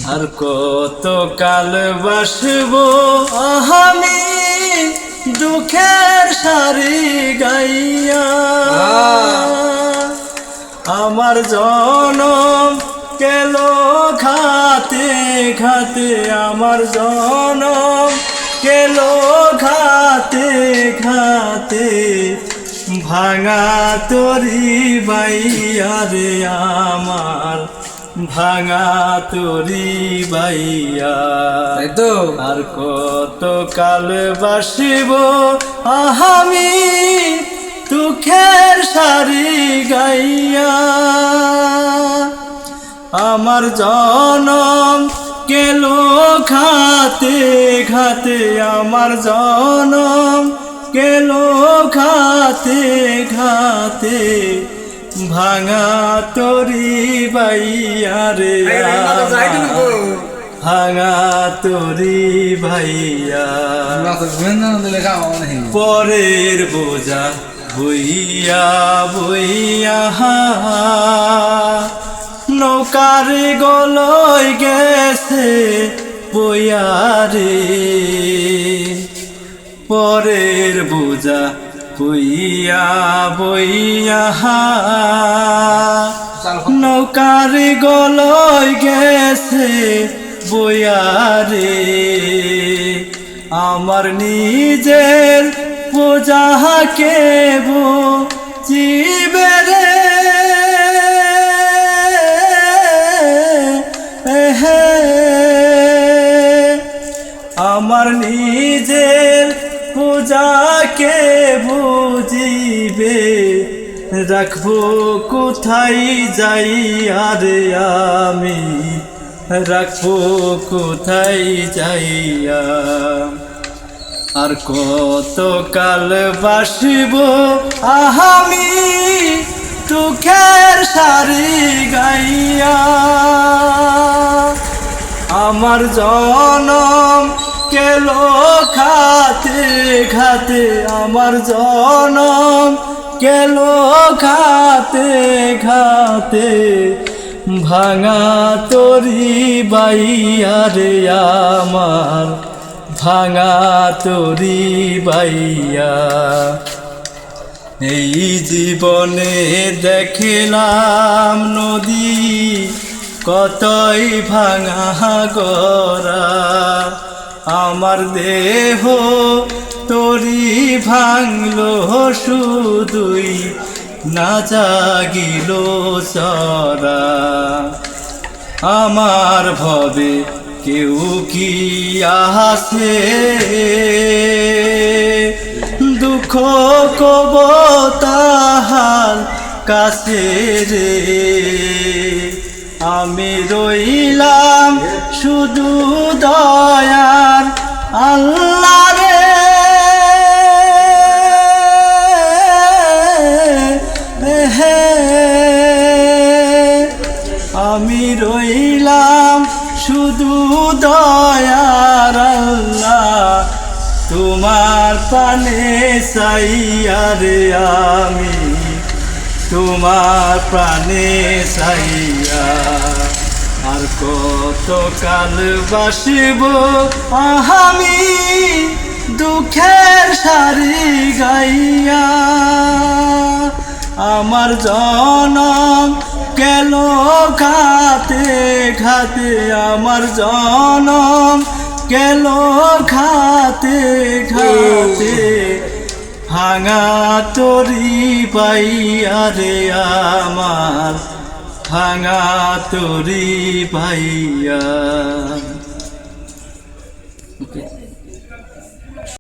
আর কত কাল বাসবো আমি দুঃখের সারি গাইয়া আমার জনম গেল ঘাতে ঘাতে আমার জনম গেল ঘাতে ঘাতে ভাঙা তরি বাইয়া রে আমার ভাঙা তরি বাইয়া আর কত কাল বাসিব আমি দুঃখের সারি গাইয়া আমার জনম গেল ঘাতে ঘাতে আমার জনম গেল ঘাতে ঘাতে ভাঙা তরি বাইয়া রে ভাঙা তরি ভাইয়া পরের বোঝা বইয়া বইয়া নৌকার গলই গেছে বইয়া রে পরের বোঝা বইয়া বইয়া নৌকার গলই গেছে বইয়া রে আমার নিজের বোঝাকে বুঝিবে রে আমার নিজের পূজাকে বুঝিবে রাখবো কোথায় যাইয়া রে আমি রাখবো কোথায় যাইয়া আর কত কাল বাসিব আমি দুঃখের সারি গাইয়া আমার জনম গেল ঘাতে ঘাতে আমার জনম গেল ঘাতে ঘাতে ভাঙা তরি বাইয়া রে আমার ভাঙা তরি বাইয়া এই জীবনে দেখলাম নদী কতই ভাঙা গড়া আমার দেহ তরি ভাঙলো শুধুই না জাগিল চরা আমার ভবে কেউ কি আসে দুঃখ কব তাহার কাছে রে আমি রইলাম শুধু দয়ার আল্লাহ রে আমি রইলাম শুধু দয়ার আল্লাহ তোমার পানে চাইয়া রে আমি তোমার প্রাণে চাইয়া আর কত কাল বাসিব আমি দুঃখের সারি গাইয়া আমার জনম গেল ঘাতে ঘাতে আমার জনম গেল ঘাতে ঘাতে ভাঙা তরি বাইয়া রে আমার ভাঙা তরি বাইয়া।